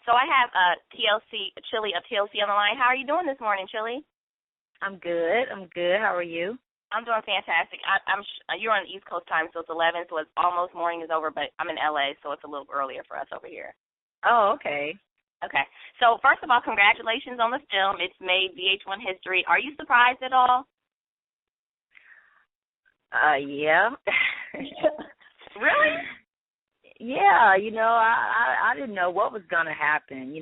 So I have TLC Chilli of TLC on the line. How are you doing this morning, Chilli? I'm good. How are you? I'm doing fantastic. You're on East Coast time, so it's 11, so it's almost morning is over, but I'm in LA, so it's a little earlier for us over here. Oh, okay. Okay. So first of all, congratulations on the film. It's made VH1 history. Are you surprised at all? Yeah. Really? Yeah, I didn't know what was gonna happen.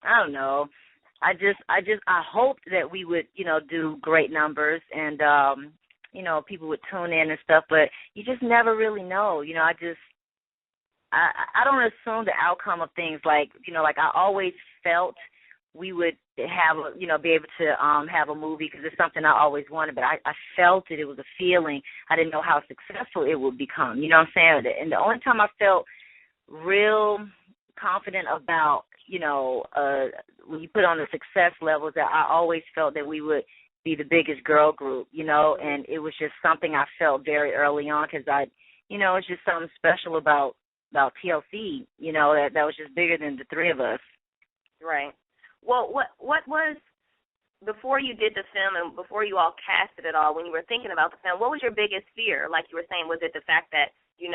I don't know. I hoped that we would, do great numbers and people would tune in and stuff, but you just never really know. I don't assume the outcome of things like I always felt we would have, be able to have a movie because it's something I always wanted, but I felt it. It was a feeling. I didn't know how successful it would become. You know what I'm saying? And the only time I felt real confident about, when you put on the success levels, that I always felt that we would be the biggest girl group, and it was just something I felt very early on because it's just something special about TLC, that was just bigger than the three of us. Right. Well, what was, before you did the film and before you all casted it all, when you were thinking about the film, what was your biggest fear? Like you were saying, was it the fact that, you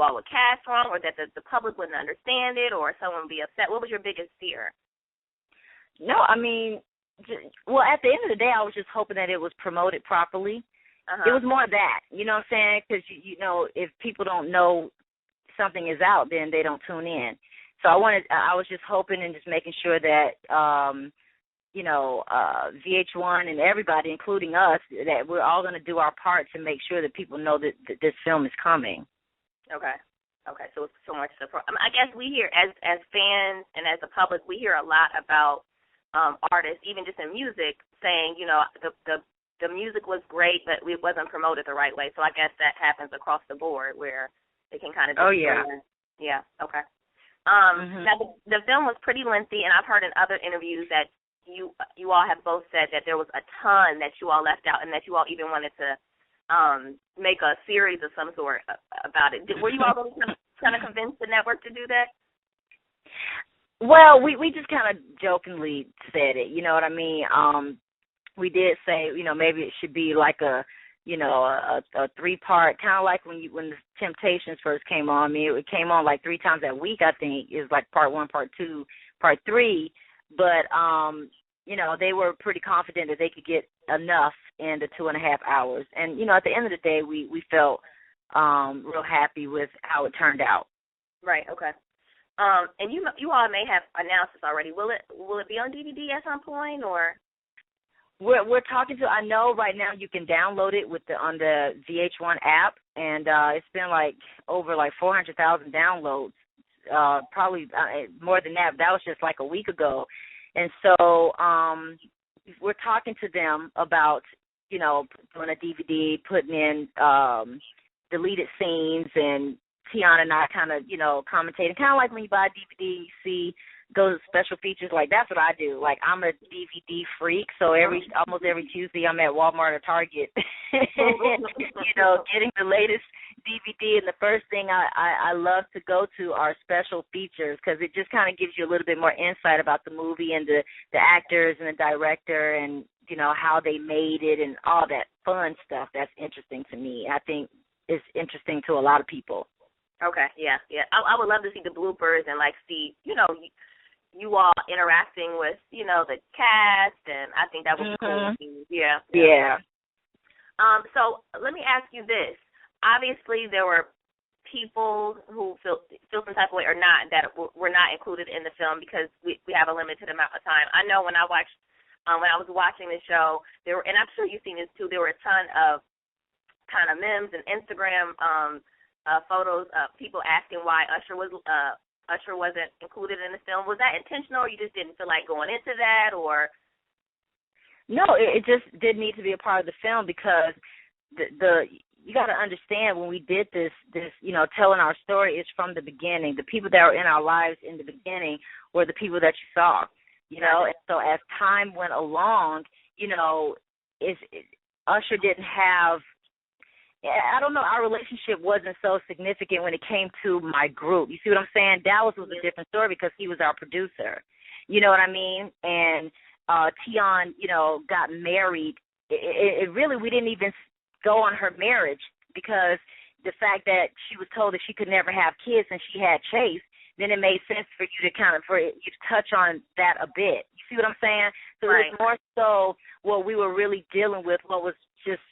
all would cast wrong, or that the public wouldn't understand it, or someone would be upset? What was your biggest fear? No, I mean, well, at the end of the day, I was just hoping that it was promoted properly. Uh-huh. It was more of that, you know what I'm saying? Because, if people don't know something is out, then they don't tune in. So I was just hoping and just making sure that, VH1 and everybody, including us, that we're all going to do our part to make sure that people know that this film is coming. Okay. So it's so much support. I guess we hear, as fans and as the public, we hear a lot about artists, even just in music, saying, the music was great, but it wasn't promoted the right way. So I guess that happens across the board where it can kind of. Oh, yeah. Yeah. Okay. Now the film was pretty lengthy, and I've heard in other interviews that you all have both said that there was a ton that you all left out, and that you all even wanted to make a series of some sort about it. Were you all really kind of convinced the network to do that? Well, we just kind of jokingly said it. You know what I mean? We did say, maybe it should be like a 3-part, kind of like when the Temptations first came on. I mean, it came on like 3 times a week, I think. It was like part 1, part 2, part 3. But, they were pretty confident that they could get enough in the 2.5 hours. And, at the end of the day, we felt real happy with how it turned out. Right, okay. And you all may have announced this already. Will it be on DVD at some point, or? We're talking to. I know right now you can download it on the VH1 app, and it's been like over 400,000 downloads. Probably more than that. But that was just like a week ago, and so we're talking to them about doing a DVD, putting in deleted scenes, and Tiana and I kind of commentating, kind of like when you buy a DVD, you see. Go to special features, like that's what I do. Like I'm a DVD freak, so almost every Tuesday I'm at Walmart or Target, getting the latest DVD. And the first thing I love to go to are special features because it just kind of gives you a little bit more insight about the movie and the actors and the director and how they made it and all that fun stuff. That's interesting to me. I think it's interesting to a lot of people. Okay, yeah. I would love to see the bloopers and see you all interacting with, the cast, and I think that was cool. Yeah. Yeah. So let me ask you this. Obviously, there were people who feel some type of way or not that were not included in the film because we have a limited amount of time. I know when I was watching the show, there were, and I'm sure you've seen this too, there were a ton of kind of memes and Instagram photos of people asking why Usher wasn't included in the film. Was that intentional, or you just didn't feel like going into that, or? No, it just did need to be a part of the film because you got to understand when we did this, telling our story is from the beginning. The people that were in our lives in the beginning were the people that you saw, And so as time went along, Usher didn't have I don't know, our relationship wasn't so significant when it came to my group. You see what I'm saying? Dallas was a different story because he was our producer. You know what I mean? And Tion, you know, got married. It really, we didn't even go on her marriage because the fact that she was told that she could never have kids and she had Chase, then it made sense for you to for you to touch on that a bit. You see what I'm saying? So right. It was more so what we were really dealing with, what was just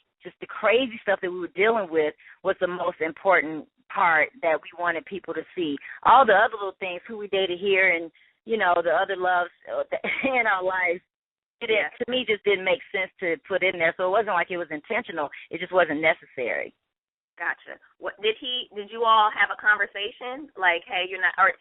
the crazy stuff that we were dealing with was the most important part that we wanted people to see. All the other little things, who we dated here and, you know, the other loves in our lives, to me just didn't make sense to put in there. So it wasn't like it was intentional. It just wasn't necessary. Gotcha. What did you all have a conversation like, hey, you're not, or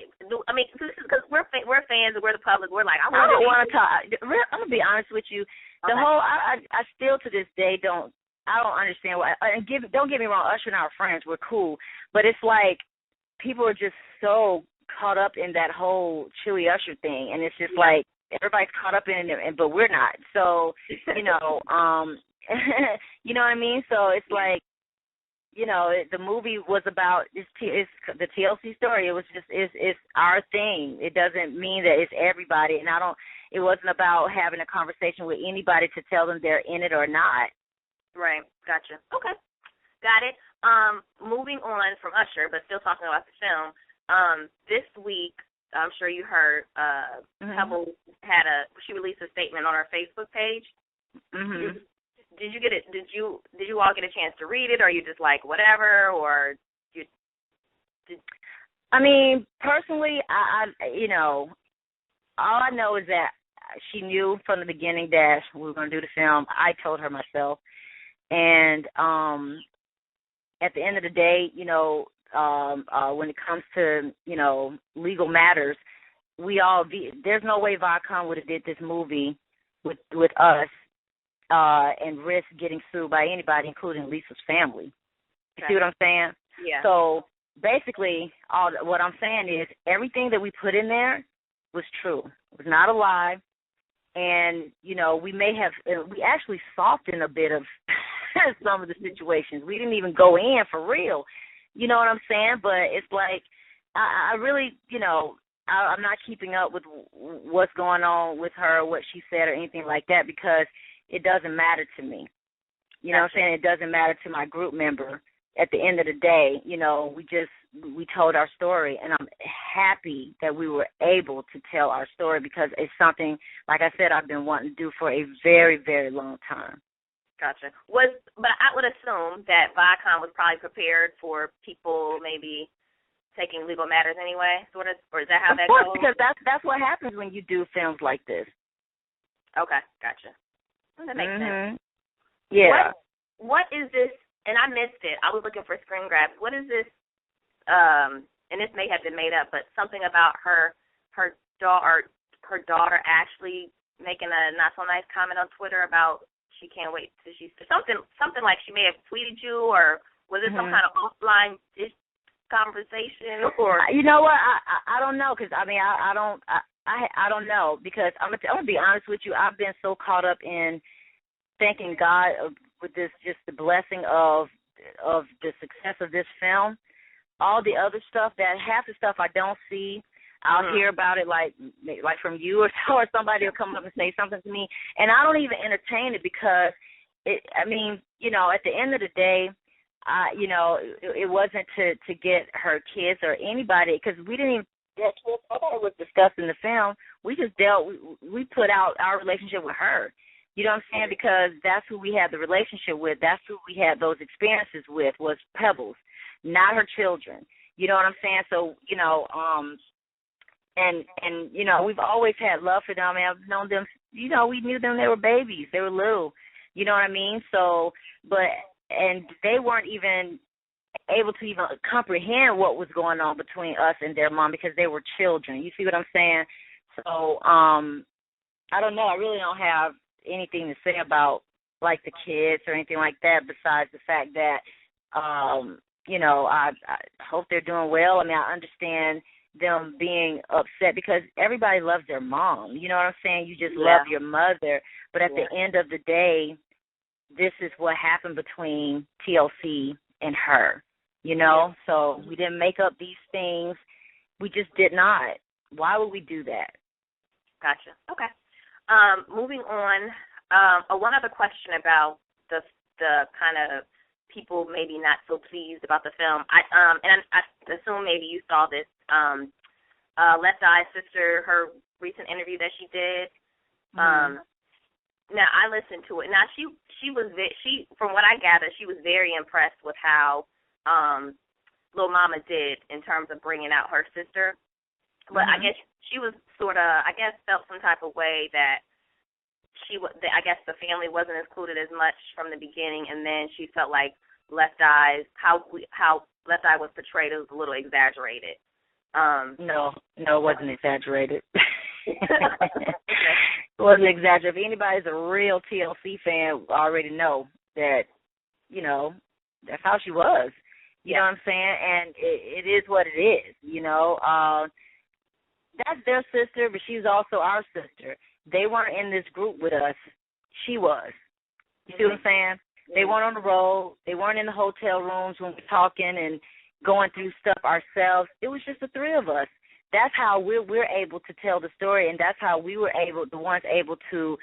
I mean, because we're fans and we're the public. We're like, I don't want to talk. I'm gonna be honest with you. The whole, I still to this day don't understand why. And don't get me wrong, Usher and our friends, we're cool, but it's like people are just so caught up in that whole Chilli Usher thing, and it's just like everybody's caught up in it, but we're not. So you know, you know what I mean. So it's like, you know, the movie was about it's the TLC story. It was just it's our thing. It doesn't mean that it's everybody, and it wasn't about having a conversation with anybody to tell them they're in it or not. Right. Gotcha. Okay. Got it. Moving on from Usher, but still talking about the film. This week, I'm sure you heard, Pebbles she released a statement on her Facebook page. Mm-hmm. Did you get it? Did you all get a chance to read it, or are you just like whatever, or you? I mean, personally, I you know, all I know is that she knew from the beginning that we were going to do the film. I told her myself, and at the end of the day, you know, when it comes to, you know, legal matters, there's no way Viacom would have did this movie with us. And risk getting sued by anybody, including Lisa's family. You see what I'm saying? Yeah. So basically, what I'm saying is everything that we put in there was true. It was not a lie. And, you know, we actually softened a bit of some of the situations. We didn't even go in for real. You know what I'm saying? But it's like, I really, you know, I'm not keeping up with what's going on with her, what she said or anything like that, because it doesn't matter to me. You know what I'm saying? It doesn't matter to my group member. At the end of the day, you know, we told our story, and I'm happy that we were able to tell our story because it's something, like I said, I've been wanting to do for a very, very long time. Gotcha. But I would assume that Viacom was probably prepared for people maybe taking legal matters anyway, sort of, or is that how that goes? Of course, because that's what happens when you do films like this. Okay, gotcha. That makes sense. Yeah. What is this? And I missed it. I was looking for screen grabs. What is this? And this may have been made up, but something about her daughter actually making a not so nice comment on Twitter about she can't wait till she's something like she may have tweeted you, or was it some kind of offline conversation? Or you know what? I don't know, because I mean I don't know, because I'm gonna be honest with you. I've been so caught up in thanking God with this, just the blessing of the success of this film. All the other stuff, that half the stuff I don't see. I'll hear about it like from you or somebody will come up and say something to me, and I don't even entertain it because I mean, you know, at the end of the day, you know, it wasn't to get her kids or anybody, because we didn't even. That's what was discussed in the film. We just we put out our relationship with her. You know what I'm saying? Because that's who we had the relationship with. That's who we had those experiences with, was Pebbles, not her children. You know what I'm saying? So, you know, and you know, we've always had love for them. And I've known them, you know, we knew them, they were babies. They were little. You know what I mean? So, and they weren't even able to even comprehend what was going on between us and their mom because they were children. You see what I'm saying? So, I don't know. I really don't have anything to say about, like, the kids or anything like that besides the fact that, you know, I hope they're doing well. I mean, I understand them being upset because everybody loves their mom. You know what I'm saying? You just love your mother. But at the end of the day, this is what happened between TLC and her, you know? So we didn't make up these things. We just did not. Why would we do that? Gotcha. Okay. Moving on, one other question about the kind of people maybe not so pleased about the film. I assume maybe you saw this. Left Eye's sister, her recent interview that she did. Now I listened to it. Now she from what I gather, she was very impressed with how Lil Mama did in terms of bringing out her sister. But I guess she was sort of, felt some type of way that I guess the family wasn't included as much from the beginning, and then she felt like Left Eye's, how Left Eye was portrayed, it was a little exaggerated. No, it wasn't exaggerated. It wasn't exaggerated. If anybody's a real TLC fan, already know that, you know, that's how she was. You know what I'm saying? And it is what it is, you know. That's their sister, but she's also our sister. They weren't in this group with us. She was. You see what I'm saying? They weren't on the road. They weren't in the hotel rooms when we're talking and going through stuff ourselves. It was just the three of us. That's how we're able to tell the story, and that's how we were able to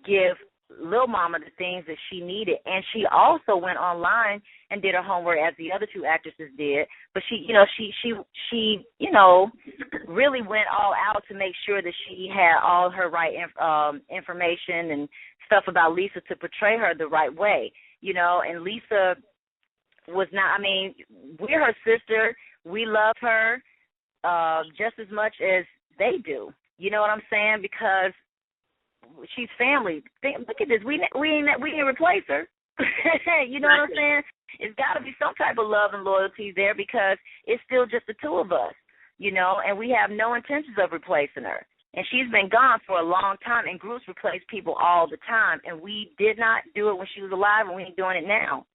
give Lil Mama the things that she needed. And she also went online and did her homework as the other two actresses did. But she really went all out to make sure that she had all her right information and stuff about Lisa to portray her the right way, you know. And Lisa was not, I mean, we're her sister. We love her just as much as they do. You know what I'm saying? Because she's family. Look at this. We didn't replace her. You know what I'm saying? It's got to be some type of love and loyalty there because it's still just the two of us, you know, and we have no intentions of replacing her. And she's been gone for a long time, and groups replace people all the time, and we did not do it when she was alive, and we ain't doing it now.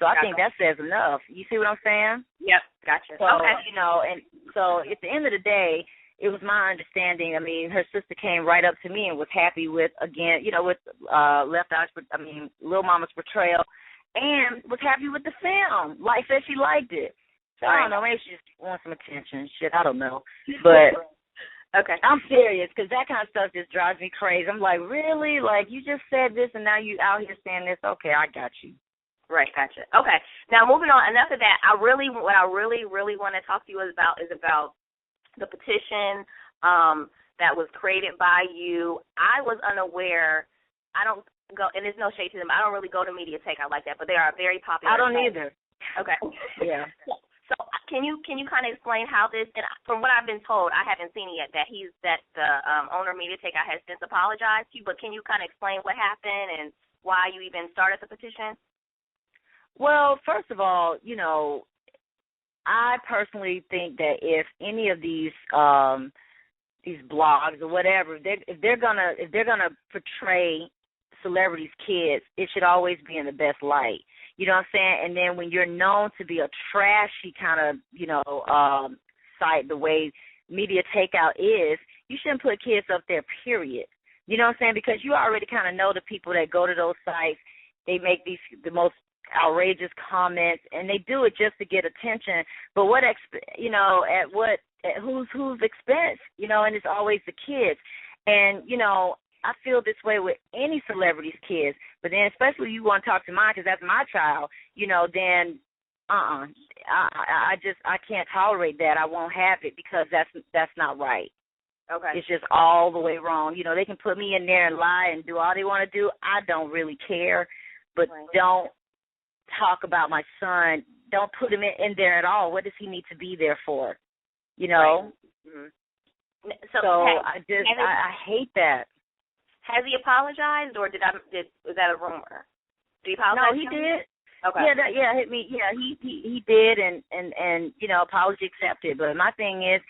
So I think that says enough. You see what I'm saying? Yep, gotcha. So, you know, and so at the end of the day, it was my understanding. I mean, her sister came right up to me and was happy with, again, you know, with Lil Mama's portrayal, and was happy with the film. Like, said she liked it. So I don't know, maybe she just wants some attention. Shit, I don't know. But okay, I'm serious, because that kind of stuff just drives me crazy. I'm like, really? Like, you just said this, and now you out here saying this? Okay, I got you. Right, gotcha. Okay, now moving on. Enough of that. What I really want to talk to you is about the petition that was created by you. I was unaware. I don't go, and there's no shade to them. I don't really go to media takeout like that, but they are very popular. I don't either. Okay. Yeah. So can you kind of explain how this? And from what I've been told, I haven't seen it yet. That the owner of media takeout has since apologized to you. But can you kind of explain what happened and why you even started the petition? Well, first of all, you know, I personally think that if any of these blogs or whatever, if they're gonna portray celebrities' kids, it should always be in the best light. You know what I'm saying? And then when you're known to be a trashy kind of, you know, site, the way media takeout is, you shouldn't put kids up there, period. You know what I'm saying? Because you already kind of know the people that go to those sites. They make the most outrageous comments, and they do it just to get attention. But at whose expense? You know, and it's always the kids. And you know, I feel this way with any celebrity's kids. But then, especially you want to talk to mine because that's my child. You know, then I can't tolerate that. I won't have it because that's not right. Okay. It's just all the way wrong. You know, they can put me in there and lie and do all they want to do. I don't really care. But don't talk about my son. Don't put him in there at all. What does he need to be there for? You know? Right. Mm-hmm. So I hate that. Has he apologized, or was that a rumor? Did he apologize? No, he did. Okay. Hit me. Yeah, he did, and you know, apology accepted. But my thing is,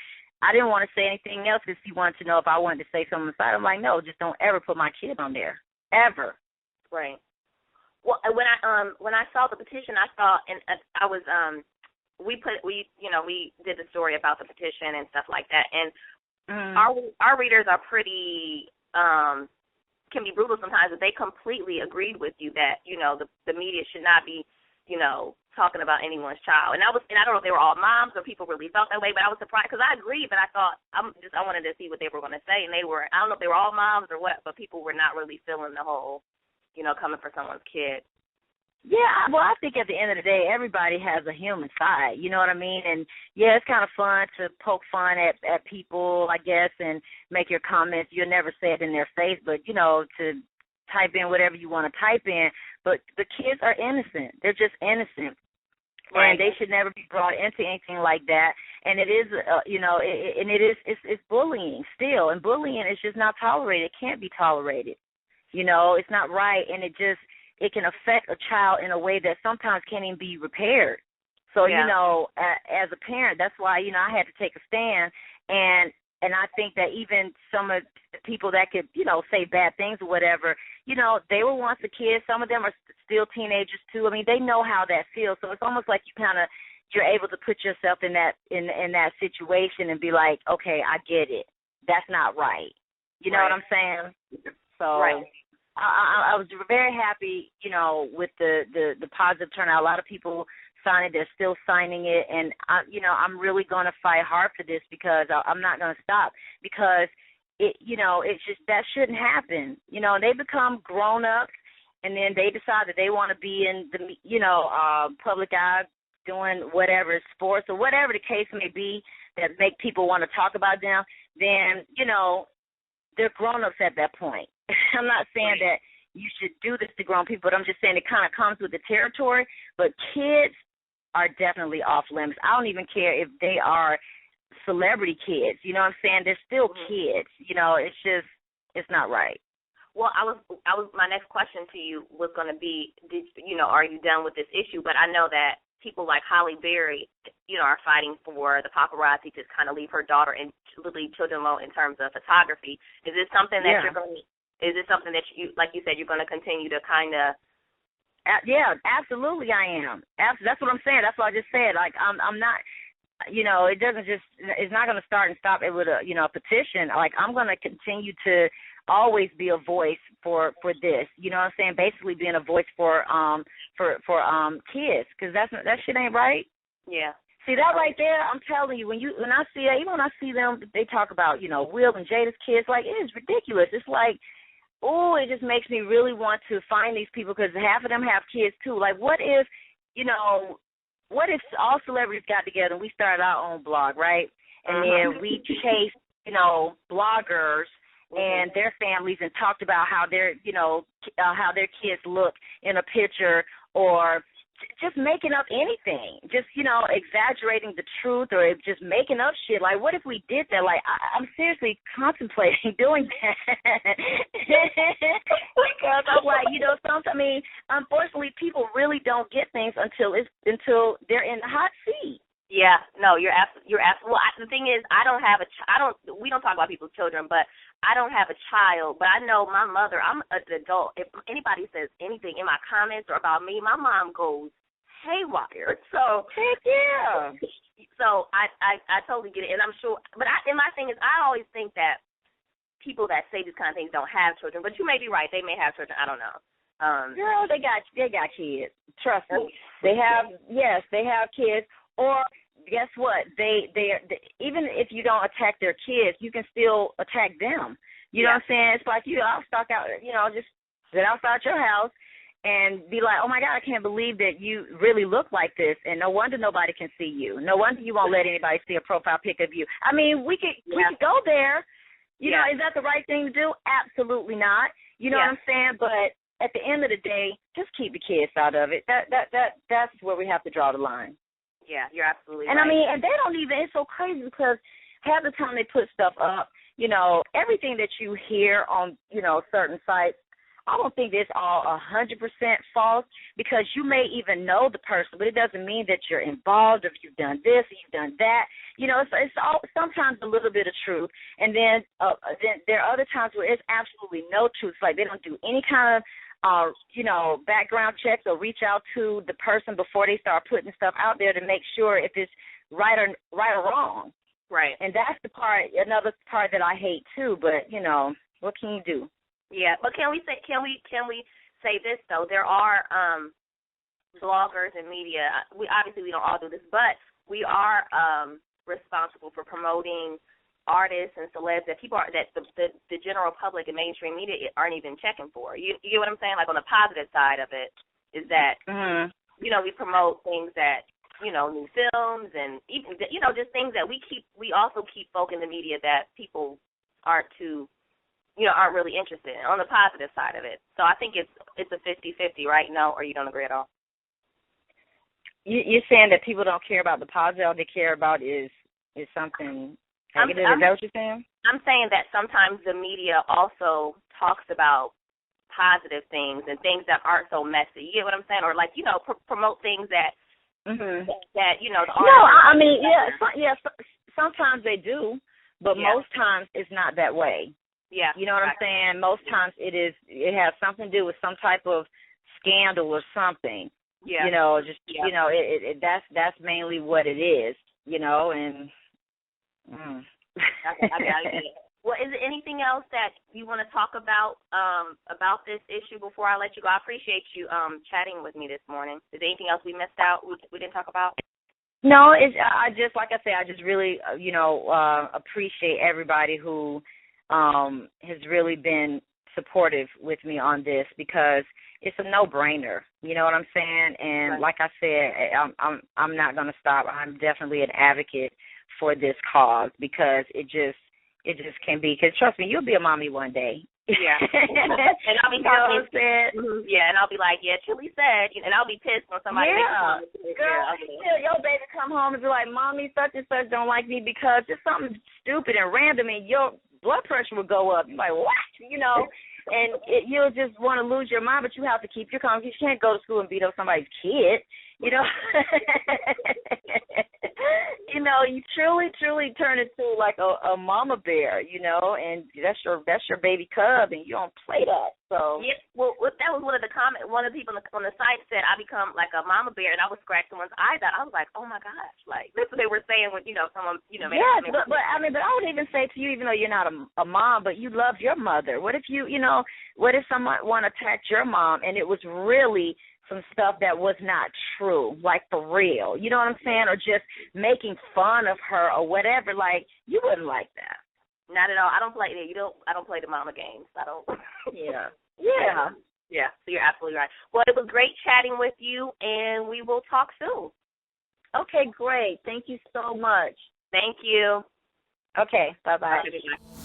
I didn't want to say anything else because he wanted to know if I wanted to say something aside. I'm like, no, just don't ever put my kid on there, ever. Right. Well, when I saw the petition, I saw, and I was we did the story about the petition and stuff like that, and our readers are pretty can be brutal sometimes, but they completely agreed with you that, you know, the media should not be, you know, talking about anyone's child. And I don't know if they were all moms or people really felt that way, but I was surprised because I agreed, but I thought I wanted to see what they were going to say, and they were, I don't know if they were all moms or what, but people were not really feeling the whole, you know, coming for someone's kid. Yeah, well, I think at the end of the day, everybody has a human side, you know what I mean? And, yeah, it's kind of fun to poke fun at people, I guess, and make your comments. You'll never say it in their face, but, you know, to type in whatever you want to type in. But the kids are innocent. They're just innocent. Right. And they should never be brought into anything like that. And it is, you know, it's bullying still. And bullying is just not tolerated. It can't be tolerated. You know, it's not right. And it can affect a child in a way that sometimes can't even be repaired. So, you know, as a parent, that's why, you know, I had to take a stand. And I think that even some of the people that could, you know, say bad things or whatever, you know, they were once a kid. Some of them are still teenagers too. I mean, they know how that feels. So it's almost like you're able to put yourself in that situation and be like, okay, I get it. That's not right. You know what I'm saying? So I was very happy, you know, with the positive turnout. A lot of people signed it. They're still signing it. And, I'm really going to fight hard for this because I'm not going to stop because, it's just that shouldn't happen. You know, they become grown-ups and then they decide that they want to be in the, public eye doing whatever, sports or whatever the case may be that make people want to talk about them, then, you know, they're grown-ups at that point. I'm not saying that you should do this to grown people, but I'm just saying it kind of comes with the territory. But kids are definitely off limits. I don't even care if they are celebrity kids. You know what I'm saying? They're still kids. You know, it's not right. Well, I was. My next question to you was going to be, are you done with this issue? But I know that people like Holly Berry, are fighting for the paparazzi to kind of leave her daughter and leave children alone in terms of photography. Is this something that you're going to? Is this something that you, like you said, you're going to continue to kind of? Yeah, absolutely, I am. That's what I'm saying. That's what I just said. Like I'm not. It doesn't just. It's not going to start and stop it with a petition. Like I'm going to continue to always be a voice for this. You know what I'm saying? Basically being a voice for kids, because that shit ain't right. Yeah. See that right there? I'm telling you, when I see that, even when I see them, they talk about Will and Jada's kids. Like it is ridiculous. It's like, oh, it just makes me really want to find these people because half of them have kids too. Like what if all celebrities got together and we started our own blog, right? And then we chased bloggers and their families and talked about how their kids look in a picture or just making up anything, just, exaggerating the truth or just making up shit. Like, what if we did that? Like, I'm seriously contemplating doing that because I'm like, unfortunately, people really don't get things until they're in the hot seat. Yeah, no, you're absolutely. Well, the thing is, we don't talk about people's children, but I don't have a child. But I know my mother. I'm an adult. If anybody says anything in my comments or about me, my mom goes haywire. So heck yeah. So I totally get it, and I'm sure. But my thing is, I always think that people that say these kind of things don't have children. But you may be right; they may have children. I don't know. Girl, they got kids. Trust me. They have kids. Or guess what? They even if you don't attack their kids, you can still attack them. You know what I'm saying? It's like I'll stalk out, just sit outside your house and be like, oh my God, I can't believe that you really look like this, and no wonder nobody can see you. No wonder you won't let anybody see a profile pic of you. I mean, we could go there. You know, is that the right thing to do? Absolutely not. You know what I'm saying? But at the end of the day, just keep the kids out of it. That's where we have to draw the line. Yeah, you're absolutely right. And I mean, and they don't even, it's so crazy because half the time they put stuff up, everything that you hear on, certain sites, I don't think it's all 100% false because you may even know the person, but it doesn't mean that you're involved or if you've done this or you've done that. It's all, sometimes a little bit of truth. And then there are other times where it's absolutely no truth. It's like they don't do any kind of background checks or reach out to the person before they start putting stuff out there to make sure if it's right or wrong. Right. And that's another part that I hate too, but, what can you do? Yeah, but can we say this though? There are bloggers and media. We don't all do this, but we are responsible for promoting artists and celebs that people are that the general public and mainstream media aren't even checking for. You get what I'm saying? Like on the positive side of it is that we promote things that new films and even just things that we also keep folk in the media that people aren't really interested in on the positive side of it. So I think it's a 50-50, right? No, or you don't agree at all? You're saying that people don't care about the positive, all they care about is something negative? Is that what you're saying? I'm saying that sometimes the media also talks about positive things and things that aren't so messy. You get what I'm saying? Or like, promote things that that the artists. No, I mean, sometimes they do, but most times it's not that way. Yeah. You know what I'm saying? Most times it has something to do with some type of scandal or something. Yeah. That's mainly what it is, and I got it. Well, is there anything else that you want to talk about this issue before I let you go? I appreciate you chatting with me this morning. Is there anything else we missed out we didn't talk about? No, I just really appreciate everybody who has really been supportive with me on this, because it's a no-brainer. You know what I'm saying? And like I said, I'm not going to stop. I'm definitely an advocate for this cause, because it just can be. Because trust me, you'll be a mommy one day. Yeah. And I'll be talking. Yeah, and I'll be like, yeah, Chilli said, and I'll be pissed when somebody makes a girl, your baby come home and be like, Mommy, such and such don't like me because it's something stupid and random, and your blood pressure will go up. You're like, what? And you'll just want to lose your mind, but you have to keep your calm. You can't go to school and beat up somebody's kid. You truly turn into like a mama bear, and that's your baby cub, and you don't play that. So yeah, well, that was one of the people on the site said I become like a mama bear, and I would scratch someone's eyes out. I was like, oh my gosh, like that's what they were saying when someone but I would even say to you, even though you're not a mom, but you love your mother. What if what if someone attacked your mom and it was really some stuff that was not true, like for real, you know what I'm saying, or just making fun of her or whatever? Like, you wouldn't like that. Not at all. I don't play the mama games. I don't. Yeah. So you're absolutely right. Well, it was great chatting with you, and we will talk soon. Okay, great. Thank you so much. Thank you. Okay. Bye-bye. Bye.